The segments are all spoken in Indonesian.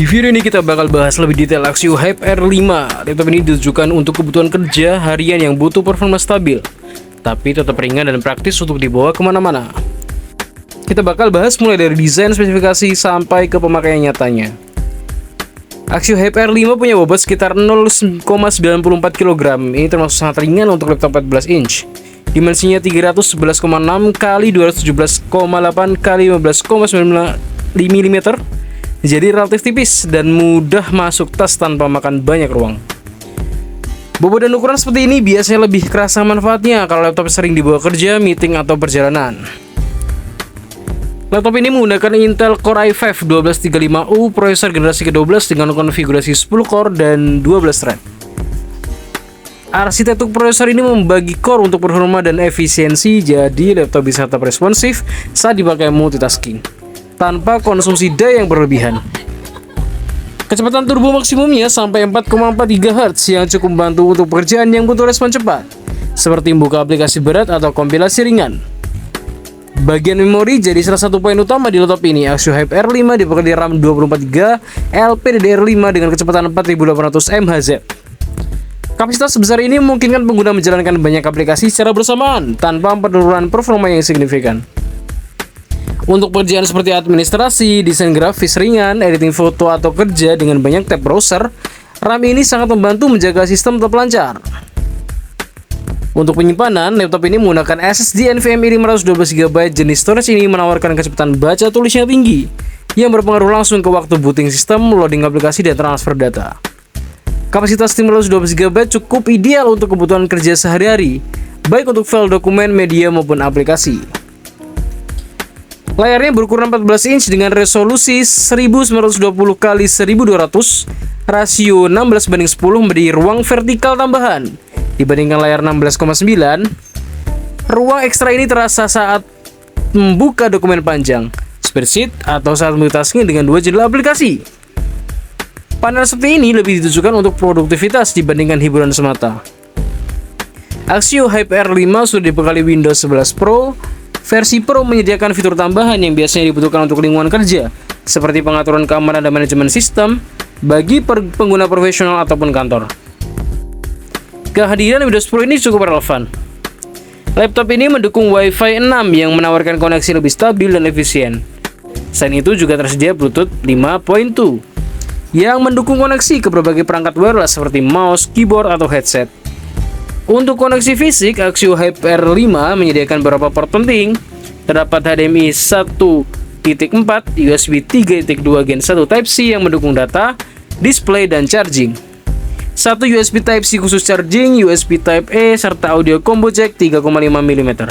Di video ini kita bakal bahas lebih detail Axio Hype R5. Laptop ini ditujukan untuk kebutuhan kerja harian yang butuh performa stabil, tapi tetap ringan dan praktis untuk dibawa kemana-mana. Kita bakal bahas mulai dari desain, spesifikasi, sampai ke pemakaian nyatanya. Axio Hype R5 punya bobot sekitar 0,94 kg. Ini termasuk sangat ringan untuk laptop 14 inch. Dimensinya 311,6 x 217,8 x 15,9 mm. Jadi relatif tipis dan mudah masuk tas tanpa makan banyak ruang. Bobot dan ukuran seperti ini biasanya lebih kerasa manfaatnya kalau laptop sering dibawa kerja, meeting, atau perjalanan. Laptop ini menggunakan Intel Core i5 1235U, prosesor generasi ke-12 dengan konfigurasi 10 core dan 12 thread. Arsitektur prosesor ini membagi core untuk performa dan efisiensi, jadi laptop bisa tetap responsif saat dipakai multitasking tanpa konsumsi daya yang berlebihan. Kecepatan turbo maksimumnya sampai 4,4 GHz yang cukup membantu untuk pekerjaan yang butuh respon cepat, seperti membuka aplikasi berat atau kompilasi ringan. Bagian memori jadi salah satu poin utama di laptop ini. Axio Hype R5 dibekali di RAM 24GB LPDDR5 dengan kecepatan 4800 MHz. Kapasitas sebesar ini memungkinkan pengguna menjalankan banyak aplikasi secara bersamaan tanpa penurunan performa yang signifikan. Untuk pekerjaan seperti administrasi, desain grafis ringan, editing foto, atau kerja dengan banyak tab browser, RAM ini sangat membantu menjaga sistem tetap lancar. Untuk penyimpanan, laptop ini menggunakan SSD NVMe 512GB. Jenis storage ini menawarkan kecepatan baca tulisnya tinggi, yang berpengaruh langsung ke waktu booting sistem, loading aplikasi, dan transfer data. Kapasitas 512GB cukup ideal untuk kebutuhan kerja sehari-hari, baik untuk file dokumen, media, maupun aplikasi. Layarnya berukuran 14 inch dengan resolusi 1920x1200, rasio 16:10 memberi ruang vertikal tambahan. Dibandingkan layar 16,9, ruang ekstra ini terasa saat membuka dokumen panjang, spreadsheet, atau saat multitasking dengan dua jendela aplikasi. Panel seperti ini lebih ditujukan untuk produktivitas dibandingkan hiburan semata. Axio Hype R5 sudah dibekali Windows 11 Pro. Versi Pro menyediakan fitur tambahan yang biasanya dibutuhkan untuk lingkungan kerja, seperti pengaturan keamanan dan manajemen sistem bagi pengguna profesional ataupun kantor. Kehadiran Windows Pro ini cukup relevan. Laptop ini mendukung Wi-Fi 6 yang menawarkan koneksi lebih stabil dan efisien. Selain itu juga tersedia Bluetooth 5.2 yang mendukung koneksi ke berbagai perangkat wireless seperti mouse, keyboard, atau headset. Untuk koneksi fisik, Axio Hype R5 menyediakan beberapa port penting. Terdapat HDMI 1.4, USB 3.2 Gen 1 Type-C yang mendukung data, display, dan charging. Satu USB Type-C khusus charging, USB Type-A, serta audio combo jack 3,5 mm.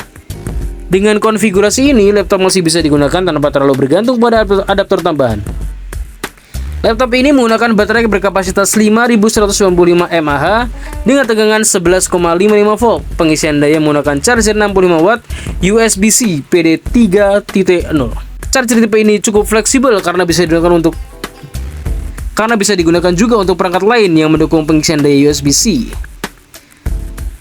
Dengan konfigurasi ini, laptop masih bisa digunakan tanpa terlalu bergantung pada adaptor tambahan. Laptop ini menggunakan baterai berkapasitas 5195 mAh dengan tegangan 11,55 volt. Pengisian daya menggunakan charger 65 watt USB-C PD 3.0. Charger tipe ini cukup fleksibel karena bisa digunakan juga untuk perangkat lain yang mendukung pengisian daya USB-C.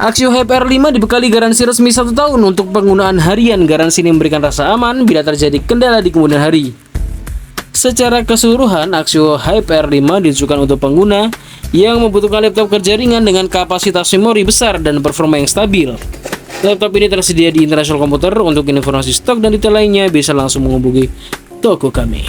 Axio Hype R5 dibekali garansi resmi 1 tahun untuk penggunaan harian. Garansi ini memberikan rasa aman bila terjadi kendala di kemudian hari. Secara keseluruhan, Axio Hype R5 ditujukan untuk pengguna yang membutuhkan laptop kerja ringan dengan kapasitas memori besar dan performa yang stabil. Laptop ini tersedia di International Computer. Untuk informasi stok dan detail lainnya bisa langsung menghubungi toko kami.